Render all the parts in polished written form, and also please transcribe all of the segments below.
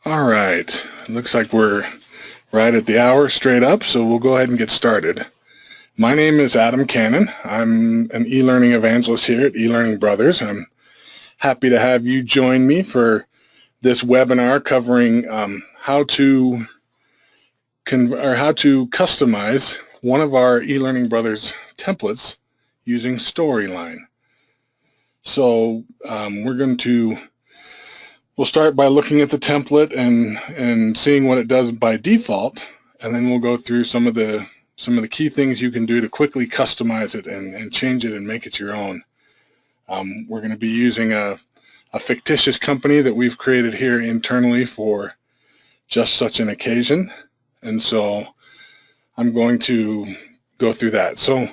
All right, looks like we're right at the hour straight up, so we'll go ahead and get started. My name is Adam Cannon. I'm an e-learning evangelist here at eLearning Brothers. I'm happy to have you join me for this webinar covering how to customize one of our eLearning Brothers templates using Storyline. So we'll start by looking at the template and seeing what it does by default, and then we'll go through some of the key things you can do to quickly customize it and change it and make it your own. We're going to be using a fictitious company that we've created here internally for just such an occasion, and so I'm going to go through that. So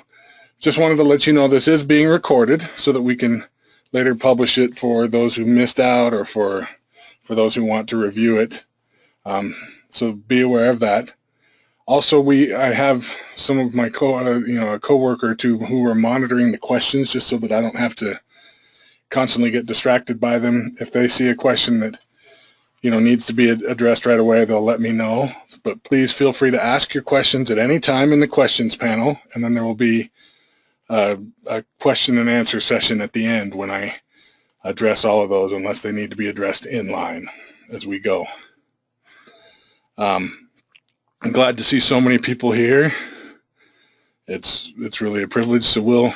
just wanted to let you know this is being recorded so that we can later publish it for those who missed out or for those who want to review it. So be aware of that. Also, I have some of my a coworker or two who are monitoring the questions just so that I don't have to constantly get distracted by them. If they see a question that needs to be addressed right away, they'll let me know. But please feel free to ask your questions at any time in the questions panel, and then there will be a question and answer session at the end when I address all of those, unless they need to be addressed in line as we go. I'm glad to see so many people here. It's really a privilege. So we'll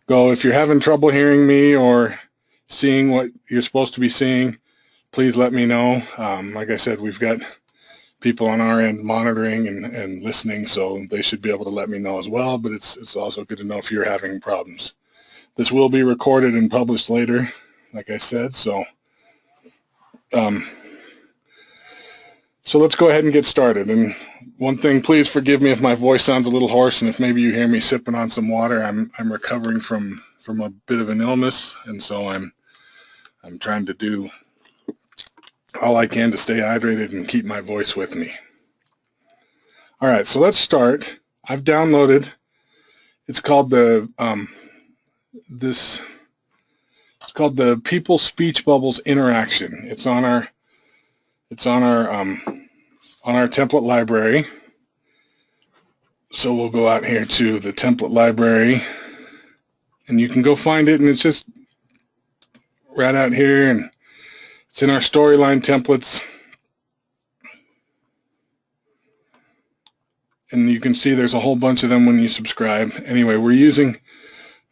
go. If you're having trouble hearing me or seeing what you're supposed to be seeing, please let me know. Like I said, we've got people on our end monitoring and listening, so they should be able to let me know as well, but it's also good to know if you're having problems. This will be recorded and published later, like I said, so let's go ahead and get started. And one thing, please forgive me if my voice sounds a little hoarse, and if maybe you hear me sipping on some water. I'm recovering from a bit of an illness, and so I'm trying to do all I can to stay hydrated and keep my voice with me. All right, so let's start. I've downloaded. It's called the People Speech Bubbles Interaction. It's on our template library. So we'll go out here to the template library, and you can go find it, and it's just right out here, and it's in our Storyline templates. And you can see there's a whole bunch of them when you subscribe. Anyway, we're using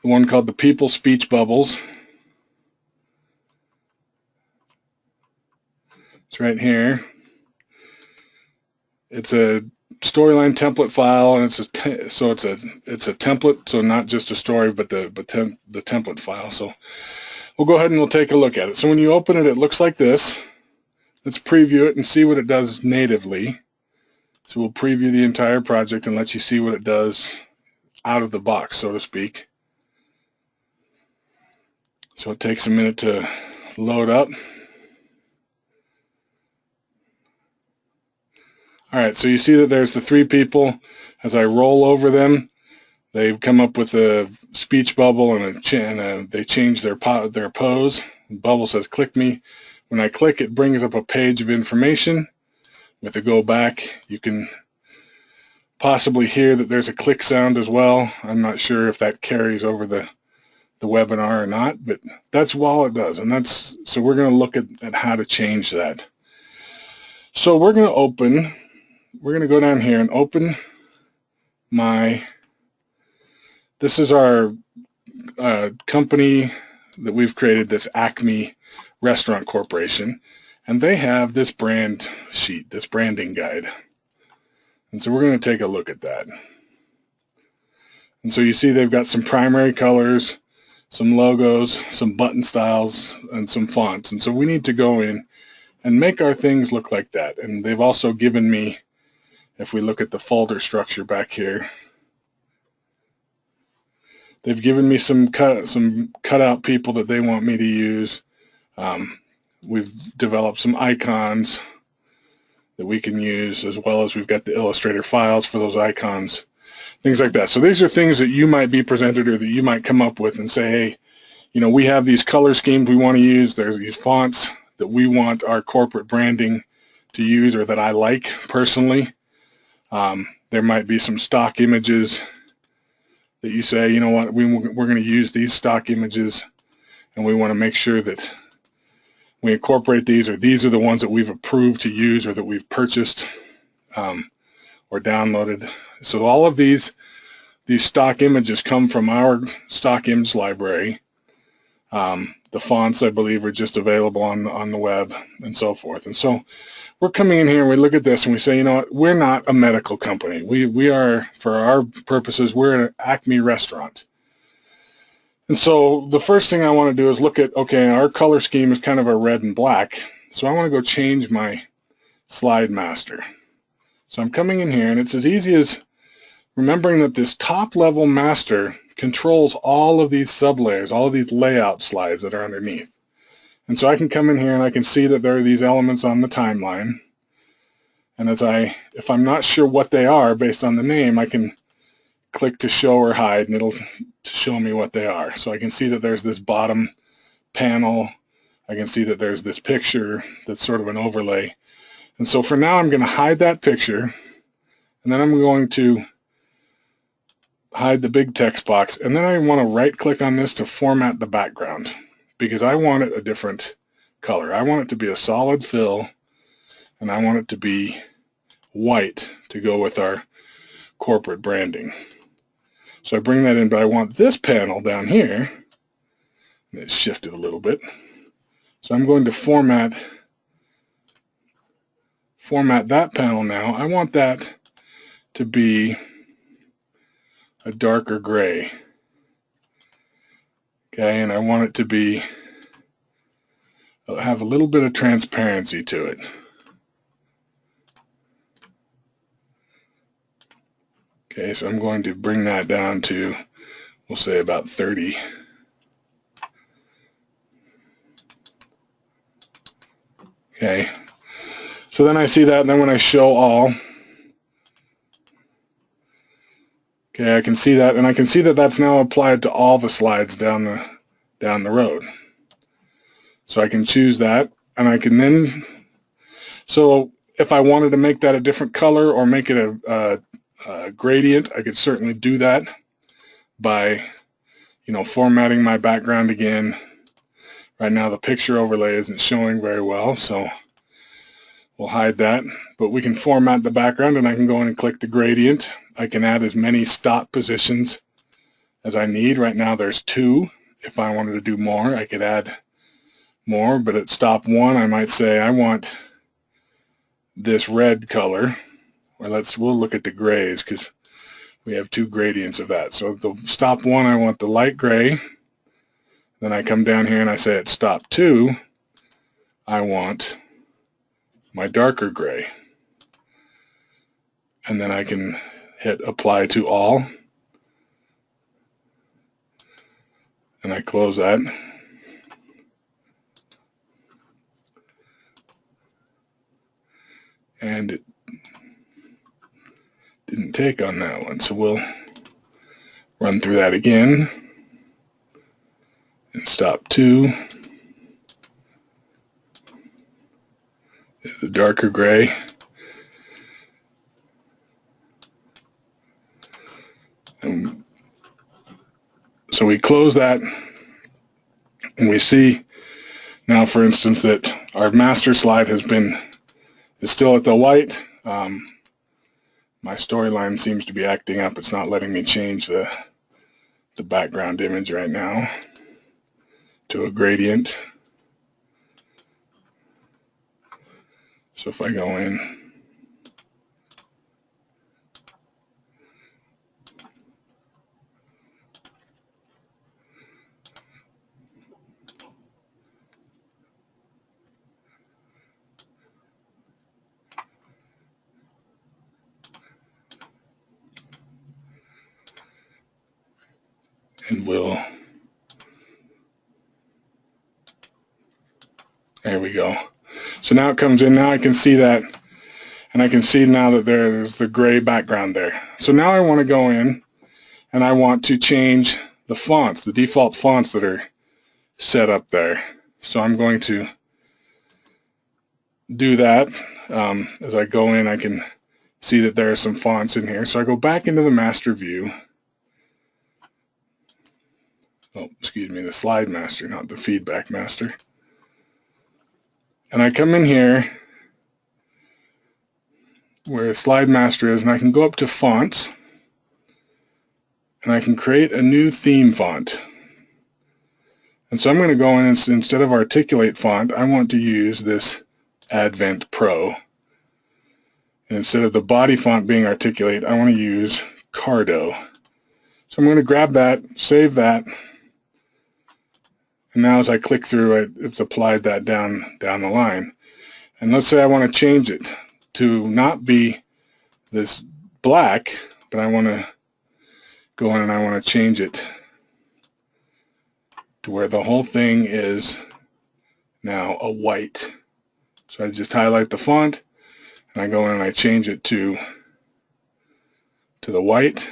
the one called the People Speech Bubbles. It's right here. It's a Storyline template file, and it's a template, so not just a story, but the template file. So we'll go ahead and we'll take a look at it. So when you open it, it looks like this. Let's preview it and see what it does natively. So we'll preview the entire project and let you see what it does out of the box, so to speak. So it takes a minute to load up. All right, so you see that there's the three people. As I roll over them, they've come up with a speech bubble and they change their pose. The bubble says, "Click me." When I click, it brings up a page of information. With a go back, you can possibly hear that there's a click sound as well. I'm not sure if that carries over the webinar or not, but that's all it does. And so we're going to look at how to change that. So we're going to go down here and open this is our company that we've created, this Acme Restaurant Corporation, and they have this brand sheet, this branding guide. And so we're going to take a look at that. And so you see they've got some primary colors, some logos, some button styles, and some fonts. And so we need to go in and make our things look like that. And they've also given me, if we look at the folder structure back here, they've given me some cutout people that they want me to use. We've developed some icons that we can use, as well as we've got the Illustrator files for those icons, things like that. So these are things that you might be presented or that you might come up with and say, hey, we have these color schemes we want to use. There's these fonts that we want our corporate branding to use or that I like personally. There might be some stock images that you say, you know what, we're going to use these stock images and we want to make sure that we incorporate these, or these are the ones that we've approved to use or that we've purchased or downloaded. So all of these stock images come from our stock image library. The fonts, I believe, are just available on the web and so forth. And so we're coming in here and we look at this and we say, you know what, we're not a medical company. We are, for our purposes, we're an Acme restaurant. And so the first thing I want to do is look at, okay, our color scheme is kind of a red and black. So I want to go change my slide master. So I'm coming in here and it's as easy as remembering that this top level master controls all of these sublayers, all of these layout slides that are underneath. And so I can come in here and I can see that there are these elements on the timeline. And if I'm not sure what they are based on the name, I can click to show or hide and it'll show me what they are. So I can see that there's this bottom panel. I can see that there's this picture that's sort of an overlay. And so for now I'm going to hide that picture, and then I'm going to hide the big text box, and then I want to right click on this to format the background because I want it a different color. I want it to be a solid fill, and I want it to be white to go with our corporate branding. So I bring that in, but I want this panel down here, and it's shifted a little bit. So I'm going to format that panel now. I want that to be a darker gray. Okay, and I want it to have a little bit of transparency to it. Okay, so I'm going to bring that down to, we'll say about 30. Okay, so then I see that, and then when I show all, okay, I can see that, and I can see that that's now applied to all the slides down the road. So I can choose that, and I can then, so if I wanted to make that a different color or make it a gradient, I could certainly do that by, formatting my background again. Right now the picture overlay isn't showing very well, so we'll hide that. But we can format the background, and I can go in and click the gradient. I can add as many stop positions as I need. Right now there's 2. If I wanted to do more, I could add more, but at stop 1 I might say I want this red color, or we'll look at the grays because we have 2 gradients of that. So the stop 1 I want the light gray. Then I come down here and I say at stop 2 I want my darker gray. And then I can hit apply to all, and I close that. And it didn't take on that one, so we'll run through that again and stop 2 is the darker gray. And so we close that, and we see now, for instance, that our master slide is still at the white. My storyline seems to be acting up. It's not letting me change the background image right now to a gradient. So if I go in, and there we go. So now it comes in. Now I can see that, and I can see now that there's the gray background there. So now I want to go in and I want to change the fonts, the default fonts that are set up there. So I'm going to do that. as I go in, I can see that there are some fonts in here. So I go back into the master view. Oh, excuse me, the slide master, not the feedback master. And I come in here where slide master is, and I can go up to fonts, and I can create a new theme font. And so I'm going to go in and instead of articulate font, I want to use this Advent Pro. And instead of the body font being articulate, I want to use Cardo. So I'm going to grab that, save that, and now as I click through it, it's applied that down the line. And let's say I want to change it to not be this black, but I want to go in and I want to change it to where the whole thing is now a white. So I just highlight the font, and I go in and I change it to the white.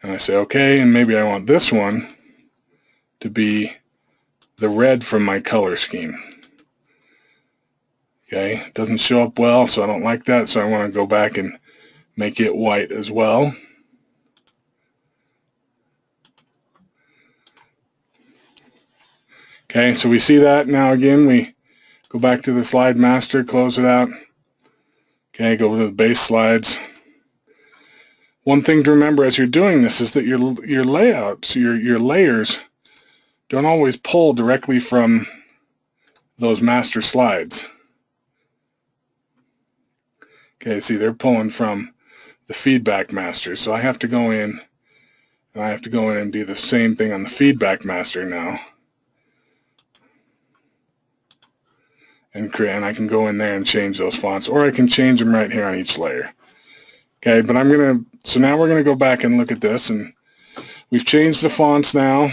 And I say, okay, and maybe I want this one to be the red from my color scheme. Okay, it doesn't show up well, so I don't like that, so I want to go back and make it white as well. Okay, so we see that now again. We go back to the slide master, close it out. Okay, go to the base slides. One thing to remember as you're doing this is that your layouts, your layers, don't always pull directly from those master slides. Okay, see, they're pulling from the feedback master. So I have to go in, and I have to go in and do the same thing on the feedback master now. And I can go in there and change those fonts, or I can change them right here on each layer. Okay, but so now we're going to go back and look at this, and we've changed the fonts now.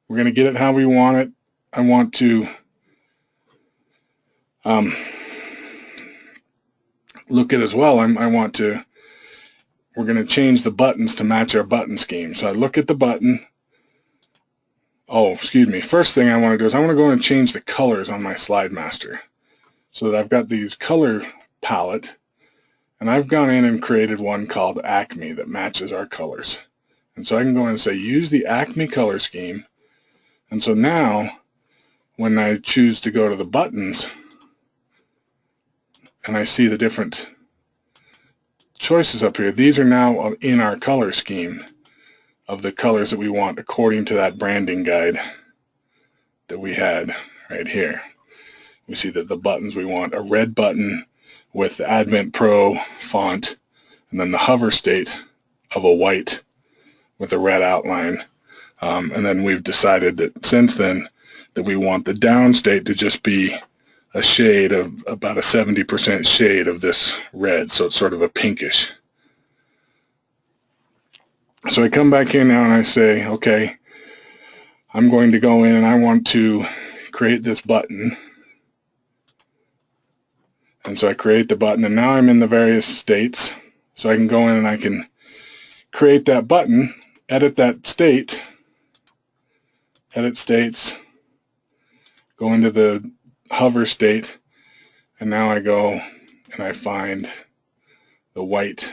We're going to get it how we want it. I want to look at as well. We're going to change the buttons to match our button scheme. So I look at the button. Oh, excuse me. First thing I want to do is I want to go and change the colors on my slide master so that I've got these color palette. And I've gone in and created one called Acme that matches our colors. And so I can go in and say, use the Acme color scheme. And so now, when I choose to go to the buttons, and I see the different choices up here, these are now in our color scheme of the colors that we want according to that branding guide that we had right here. We see that the buttons, we want a red button with the Advent Pro font, and then the hover state of a white with a red outline. And then we've decided that since then that we want the down state to just be a shade of about a 70% shade of this red, so it's sort of a pinkish. So I come back in now and I say, okay, I'm going to go in and I want to create this button. And so I create the button, and now I'm in the various states. So I can go in and I can create that button, edit that state, edit states, go into the hover state, and now I go and I find the white,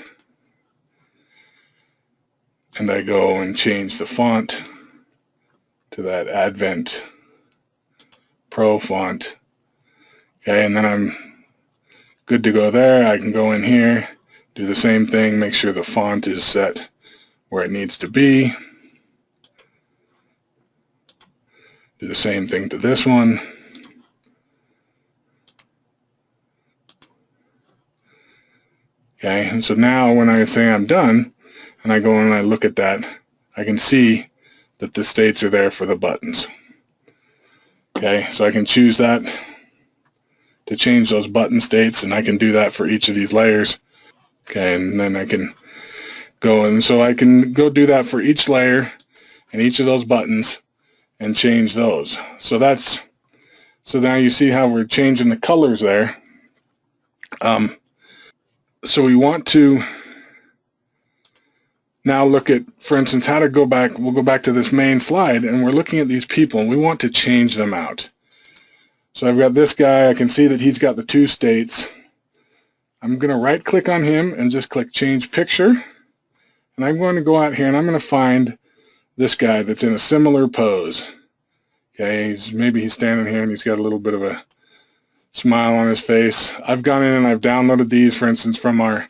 and I go and change the font to that Advent Pro font. Okay, and then I'm good to go there. I can go in here, do the same thing, make sure the font is set where it needs to be. Do the same thing to this one. Okay, and so now when I say I'm done, and I go in and I look at that, I can see that the states are there for the buttons. Okay, so I can choose that to change those button states, and I can do that for each of these layers. Okay, and then I can go, and so I can go do that for each layer and each of those buttons and change those. So now you see how we're changing the colors there. So we want to now look at, for instance, how to go back. We'll go back to this main slide, and we're looking at these people, and we want to change them out. So I've got this guy. I can see that he's got the 2 states. I'm going to right-click on him and just click Change Picture. And I'm going to go out here, and I'm going to find this guy that's in a similar pose. Okay, maybe he's standing here, and he's got a little bit of a smile on his face. I've gone in and I've downloaded these, for instance, from our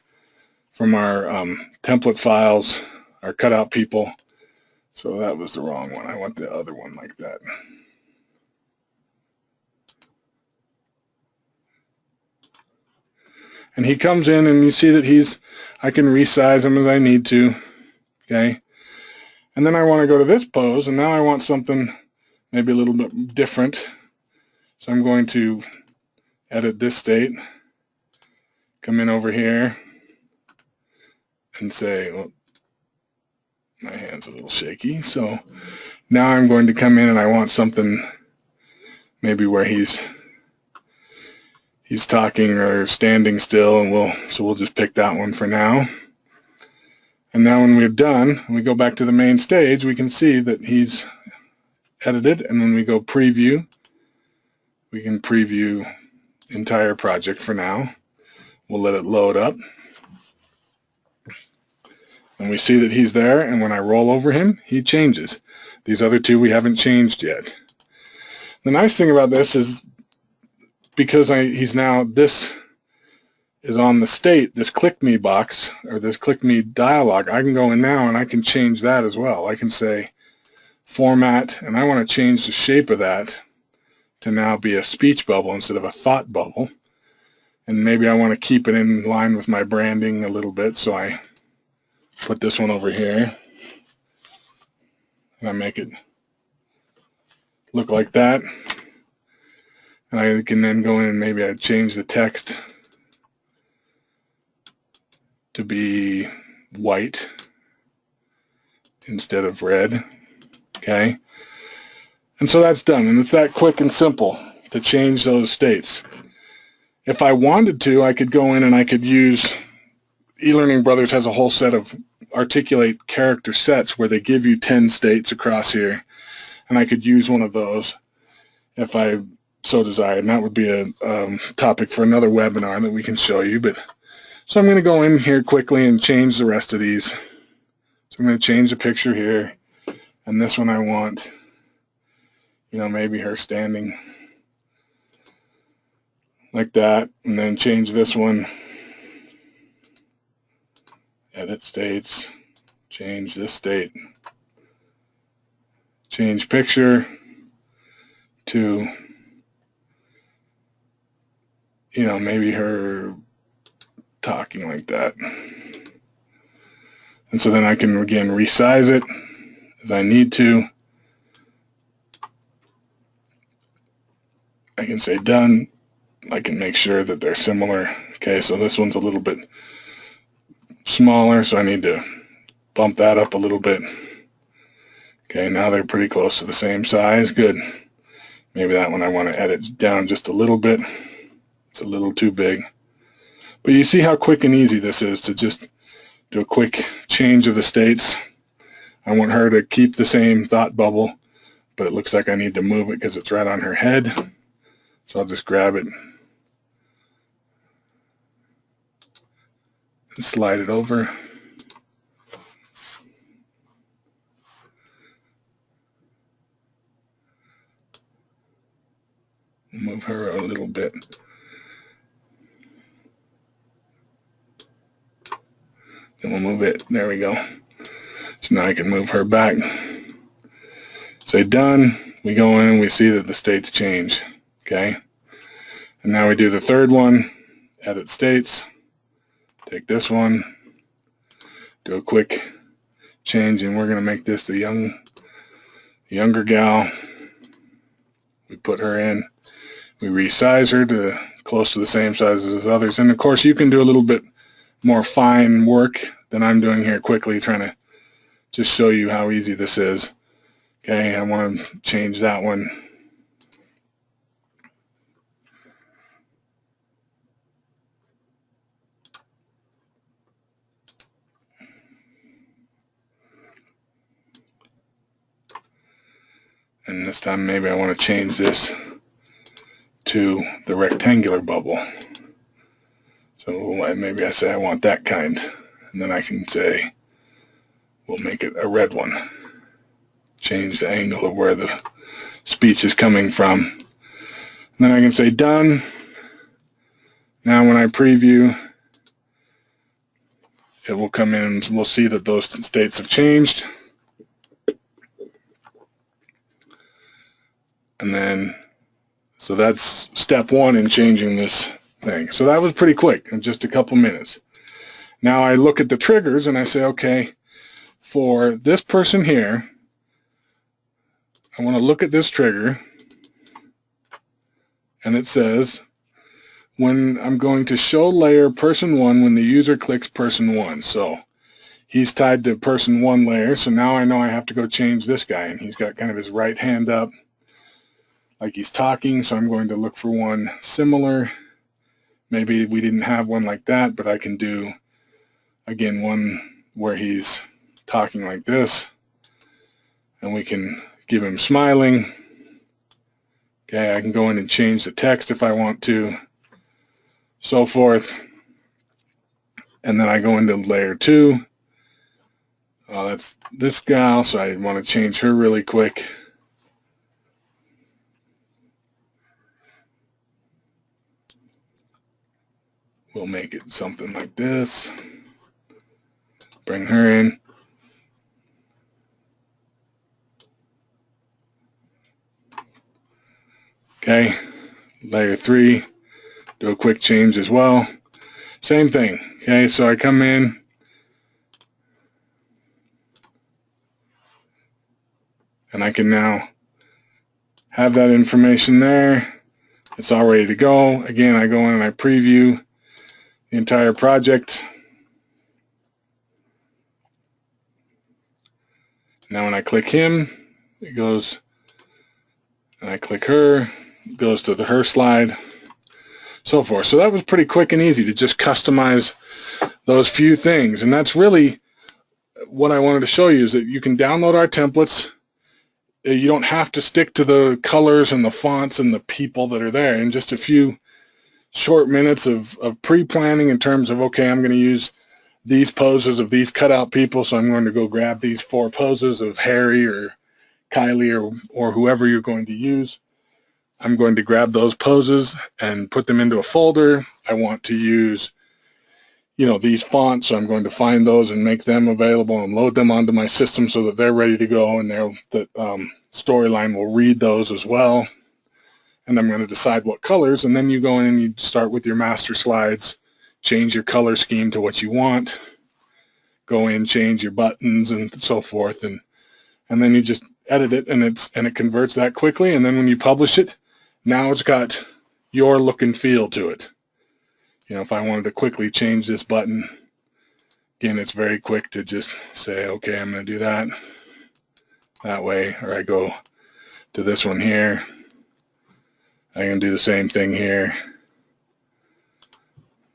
template files, our cutout people. So that was the wrong one. I want the other one like that. And he comes in, and you see that I can resize him as I need to. Okay. And then I want to go to this pose, and now I want something maybe a little bit different. So I'm going to edit this state, come in over here, and say, well, my hand's a little shaky. So now I'm going to come in, and I want something maybe where he's talking or standing still, and we'll just pick that one for now. And now when we're done, we go back to the main stage, we can see that he's edited, and when we go preview, we can preview entire project for now. We'll let it load up. And we see that he's there, and when I roll over him, he changes. These other 2 we haven't changed yet. The nice thing about this is because this is on the state, this click me box, or this click me dialog, I can go in now and I can change that as well. I can say format, and I want to change the shape of that to now be a speech bubble instead of a thought bubble. And maybe I want to keep it in line with my branding a little bit, so I put this one over here, and I make it look like that. And I can then go in and maybe I change the text to be white instead of red. Okay? And so that's done, and it's that quick and simple to change those states. If I wanted to, I could go in and I could use, eLearning Brothers has a whole set of articulate character sets where they give you 10 states across here, and I could use one of those if I so desired, and that would be a topic for another webinar that we can show you. But so I'm going to go in here quickly and change the rest of these. So I'm going to change the picture here, and this one I want, maybe her standing like that, and then change this one, edit states, change this state, change picture to, maybe her talking like that. And so then I can again resize it as I need to. I can say done. I can make sure that they're similar. Okay, so this one's a little bit smaller, so I need to bump that up a little bit. Okay, now they're pretty close to the same size. Good. Maybe that one I want to edit down just a little bit. It's a little too big. But you see how quick and easy this is to just do a quick change of the states. I want her to keep the same thought bubble, but it looks like I need to move it because it's right on her head. So I'll just grab it and slide it over. Move her a little bit. And we'll move it. There we go. So now I can move her back. Say done. We go in and we see that the states change. Okay. And now we do the third one. Edit states. Take this one. Do a quick change, and we're going to make this the younger gal. We put her in. We resize her to close to the same size as others. And of course, you can do a little bit more fine work than I'm doing here quickly, trying to just show you how easy this is. Okay, I want to change that one. And this time maybe I want to change this to the rectangular bubble. So maybe I say I want that kind. And then I can say, we'll make it a red one. Change the angle of where the speech is coming from. And then I can say done. Now when I preview, it will come in, we'll see that those states have changed. And then, so that's step one in changing this thing. So that was pretty quick, in just a couple minutes. Now I look at the triggers and I say, okay, for this person here, I want to look at this trigger, and it says, when I'm going to show layer person 1 when the user clicks person 1. So he's tied to person 1 layer, so now I know I have to go change this guy, and he's got kind of his right hand up like he's talking, so I'm going to look for one similar. Maybe we didn't have one like that, but I can do, again, one where he's talking like this, and we can give him smiling. Okay, I can go in and change the text if I want to, so forth. And then I go into layer 2. Oh, that's this gal, so I want to change her really quick. We'll make it something like this. Bring her in. Okay, layer 3, do a quick change as well. Same thing. Okay, so I come in, and I can now have that information there. It's all ready to go. Again, I go in and I preview the entire project. Now when I click him, it goes, and I click her, it goes to her slide, so forth. So that was pretty quick and easy to just customize those few things. And that's really what I wanted to show you, is that you can download our templates. You don't have to stick to the colors and the fonts and the people that are there. In just a few short minutes of pre-planning in terms of, okay, I'm going to use these poses of these cutout people, so I'm going to go grab these 4 poses of Harry or Kylie or whoever you're going to use. I'm going to grab those poses and put them into a folder. I want to use, these fonts, so I'm going to find those and make them available and load them onto my system so that they're ready to go, and the Storyline will read those as well. And I'm going to decide what colors, and then you go in and you start with your master slides, change your color scheme to what you want, go in, change your buttons and so forth, and then you just edit it, and it converts that quickly. And then when you publish it, now it's got your look and feel to it. If I wanted to quickly change this button, again, it's very quick to just say, okay, I'm going to do that way, or I go to this one here. I can do the same thing here.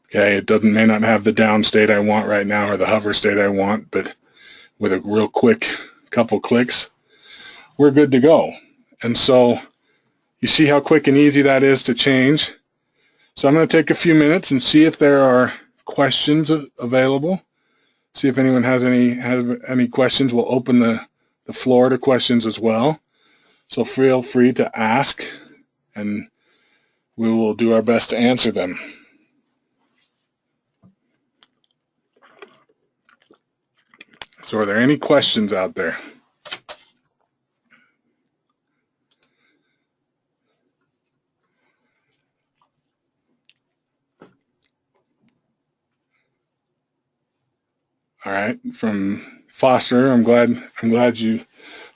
Okay, it may not have the down state I want right now or the hover state I want, but with a real quick couple clicks, we're good to go. And so you see how quick and easy that is to change. So I'm going to take a few minutes and see if there are questions available. See if anyone has any questions. We'll open the floor to questions as well. So feel free to ask, and we will do our best to answer them. So are there any questions out there? All right, from Foster, I'm glad you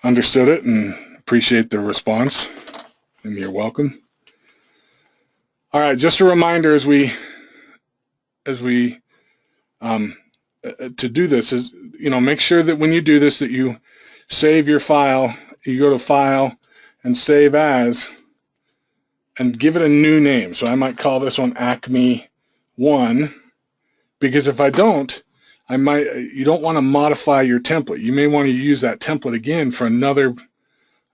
understood it and appreciate the response, and you're welcome. All right, just a reminder as we to do this is, make sure that when you do this that you save your file. You go to File and Save As, and give it a new name. So I might call this one Acme 1, because if I don't, you don't want to modify your template. You may want to use that template again for another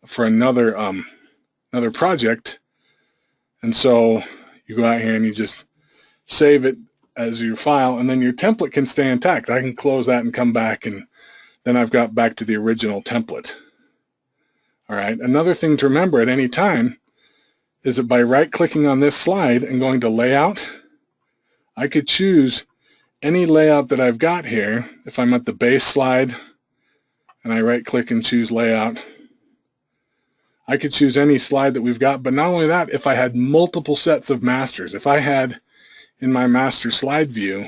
for another another project. And so you go out here and you just save it as your file, and then your template can stay intact. I can close that and come back, and then I've got back to the original template. All right, another thing to remember at any time is that by right-clicking on this slide and going to Layout, I could choose any layout that I've got here. If I'm at the base slide and I right-click and choose Layout, I could choose any slide that we've got. But not only that, if I had multiple sets of masters, if I had in my master slide view,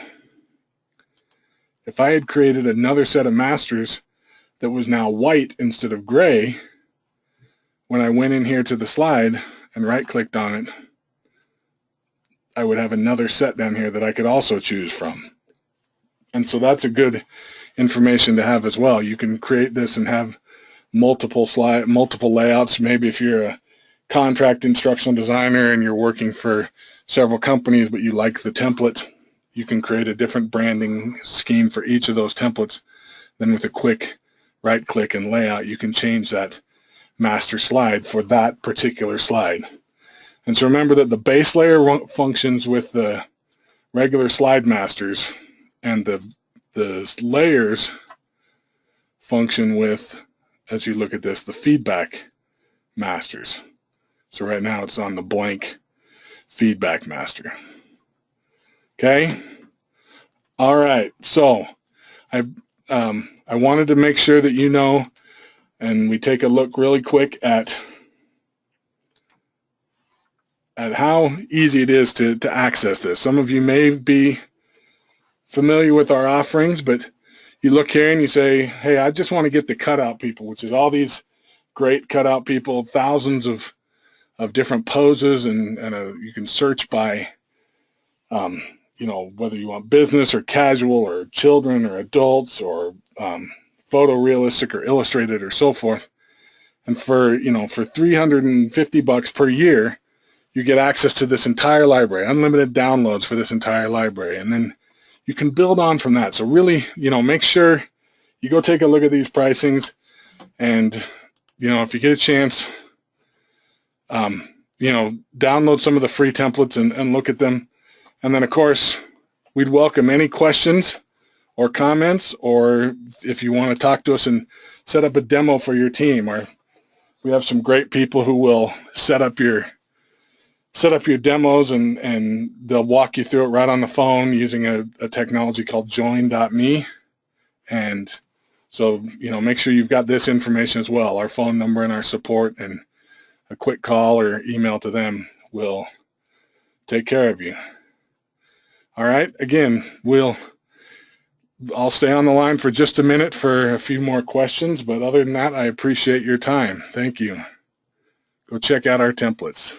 if I had created another set of masters that was now white instead of gray, when I went in here to the slide and right-clicked on it, I would have another set down here that I could also choose from. And so that's a good information to have as well. You can create this and have multiple layouts. Maybe if you're a contract instructional designer and you're working for several companies, but you like the template, you can create a different branding scheme for each of those templates. Then with a quick right-click and layout, you can change that master slide for that particular slide. And so remember that the base layer functions with the regular slide masters, and the layers function with, as you look at this, the feedback masters. So right now it's on the blank feedback master. Okay? All right. So I wanted to make sure that you know, and we take a look really quick at how easy it is to access this. Some of you may be familiar with our offerings, but you look here and you say, hey, I just want to get the cutout people, which is all these great cutout people, thousands of different poses, and you can search by, you know, whether you want business or casual or children or adults or photorealistic or illustrated or so forth. And for, you know, for $350 per year, you get access to this entire library, unlimited downloads for this entire library, and then you can build on from that. So really, you know, make sure you go take a look at these pricings, and, you know, if you get a chance, you know, download some of the free templates and look at them. And then, of course, we'd welcome any questions or comments, or if you want to talk to us and set up a demo for your team. Or we have some great people who will set up your demos, and they'll walk you through it right on the phone using a technology called join.me. And so, you know, make sure you've got this information as well, our phone number and our support, and a quick call or email to them will take care of you. All right, again, I'll stay on the line for just a minute for a few more questions, but other than that, I appreciate your time. Thank you. Go check out our templates.